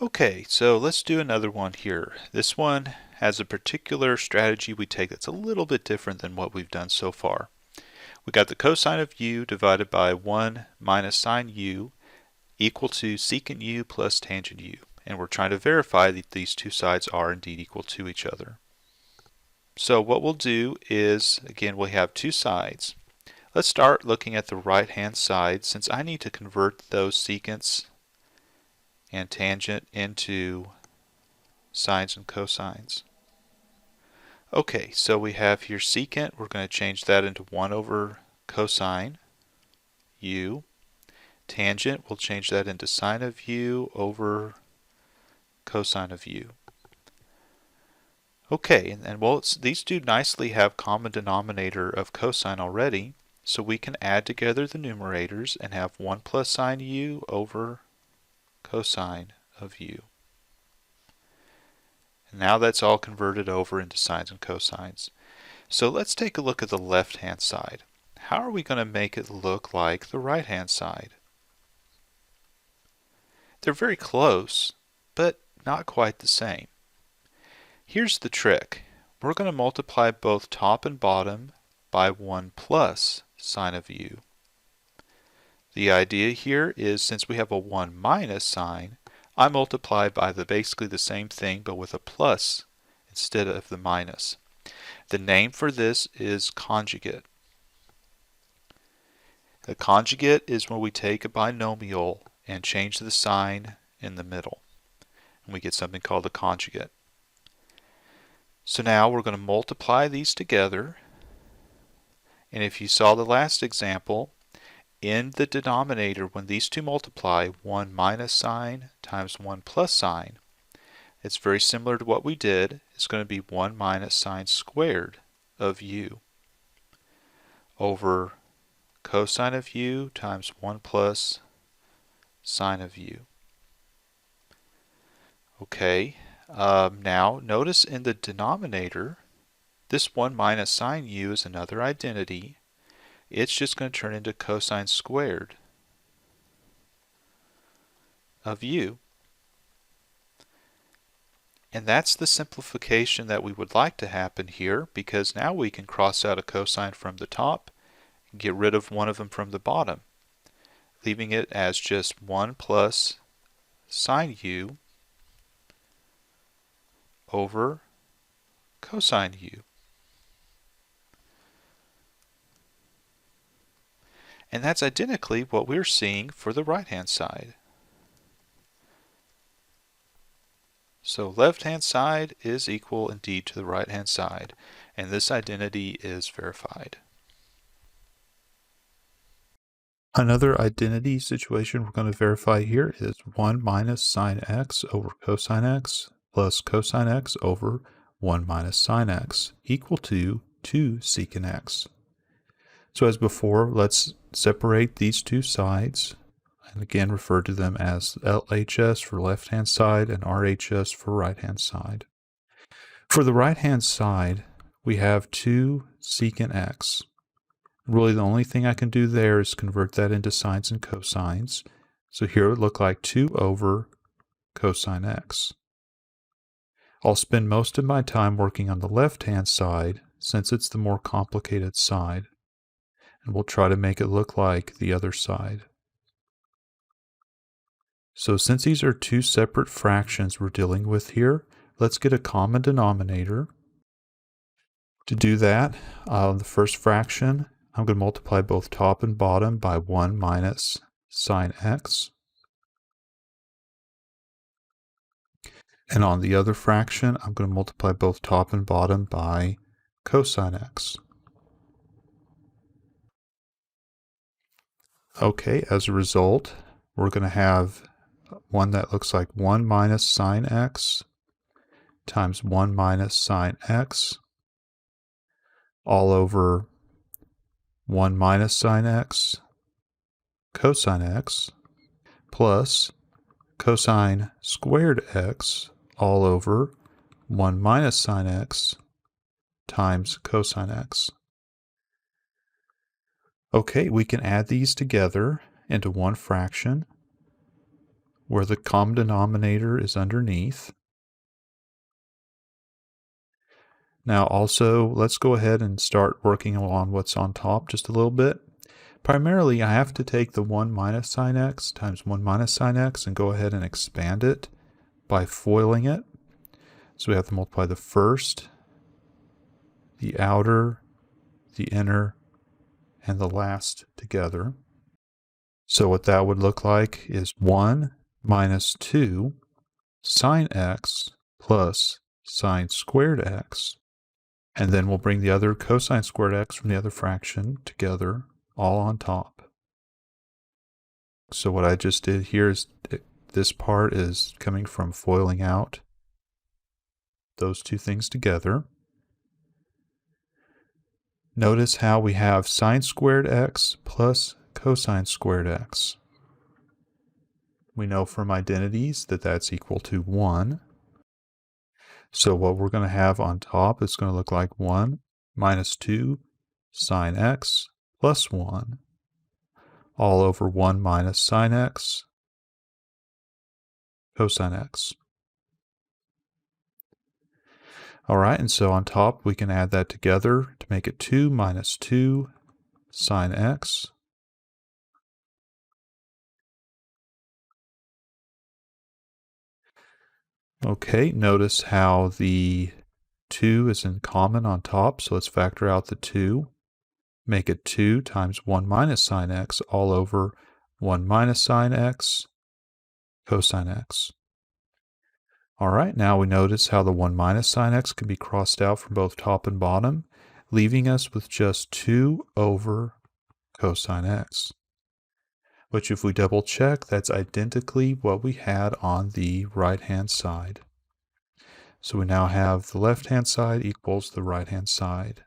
Okay, so let's do another one here. This one has a particular strategy we take that's a little bit different than what we've done so far. We got the cosine of u divided by 1 minus sine u equal to secant u plus tangent u. And we're trying to verify that these two sides are indeed equal to each other. So what we'll do is, again, we have two sides. Let's start looking at the right-hand side since I need to convert those secants and tangent into sines and cosines. Okay, so we have here secant. We're going to change that into 1 over cosine u. Tangent, we'll change that into sine of u over cosine of u. Okay, and well, these two nicely have common denominator of cosine already, so we can add together the numerators and have 1 plus sine u over cosine of u. And now that's all converted over into sines and cosines. So let's take a look at the left-hand side. How are we going to make it look like the right-hand side? They're very close, but not quite the same. Here's the trick. We're going to multiply both top and bottom by 1 plus sine of u. The idea here is since we have a 1 minus sign, I multiply by basically the same thing but with a plus instead of the minus. The name for this is conjugate. The conjugate is when we take a binomial and change the sign in the middle. And we get something called a conjugate. So now we're going to multiply these together. And if you saw the last example, in the denominator, when these two multiply, 1 minus sine times 1 plus sine, it's very similar to what we did. It's going to be 1 minus sine squared of u over cosine of u times 1 plus sine of u. Okay, now notice in the denominator, this 1 minus sine u is another identity. It's just going to turn into cosine squared of u. And that's the simplification that we would like to happen here, because now we can cross out a cosine from the top and get rid of one of them from the bottom, leaving it as just 1 plus sine u over cosine u. And that's identically what we're seeing for the right-hand side. So left-hand side is equal indeed to the right-hand side, and this identity is verified. Another identity situation we're going to verify here is 1 minus sine x over cosine x plus cosine x over 1 minus sine x equal to 2 secant x. So as before, let's separate these two sides and again refer to them as LHS for left-hand side and RHS for right-hand side. For the right-hand side, we have 2 secant x. Really the only thing I can do there is convert that into sines and cosines. So here it would look like 2 over cosine x. I'll spend most of my time working on the left-hand side since it's the more complicated side. And we'll try to make it look like the other side. So since these are two separate fractions we're dealing with here, let's get a common denominator. To do that, the first fraction, I'm going to multiply both top and bottom by 1 minus sine x. And on the other fraction, I'm going to multiply both top and bottom by cosine x. Okay, as a result, we're going to have one that looks like 1 minus sine x times 1 minus sine x all over 1 minus sine x cosine x plus cosine squared x all over 1 minus sine x times cosine x. Okay, we can add these together into one fraction. where the common denominator is underneath. Now also, let's go ahead and start working on what's on top just a little bit. Primarily, I have to take the 1 minus sine x times 1 minus sine x and go ahead and expand it by foiling it. So we have to multiply the first, the outer, the inner, and the last together. So what that would look like is 1 minus 2 sine x plus sine squared x. And then we'll bring the other cosine squared x from the other fraction together, all on top. So what I just did here is this part is coming from foiling out those two things together. Notice how we have sine squared x plus cosine squared x. We know from identities that that's equal to 1. So what we're going to have on top is going to look like 1 minus 2 sine x plus 1 all over 1 minus sine x cosine x. All right, and so on top we can add that together to make it 2 minus 2 sine x Okay, notice how the 2 is in common on top, so let's factor out the 2. Make it 2 times 1 minus sine x all over 1 minus sine x cosine x. All right, now we notice how the 1 minus sine x can be crossed out from both top and bottom, leaving us with just 2 over cosine x. Which if we double check, that's identically what we had on the right-hand side. So we now have the left-hand side equals the right-hand side.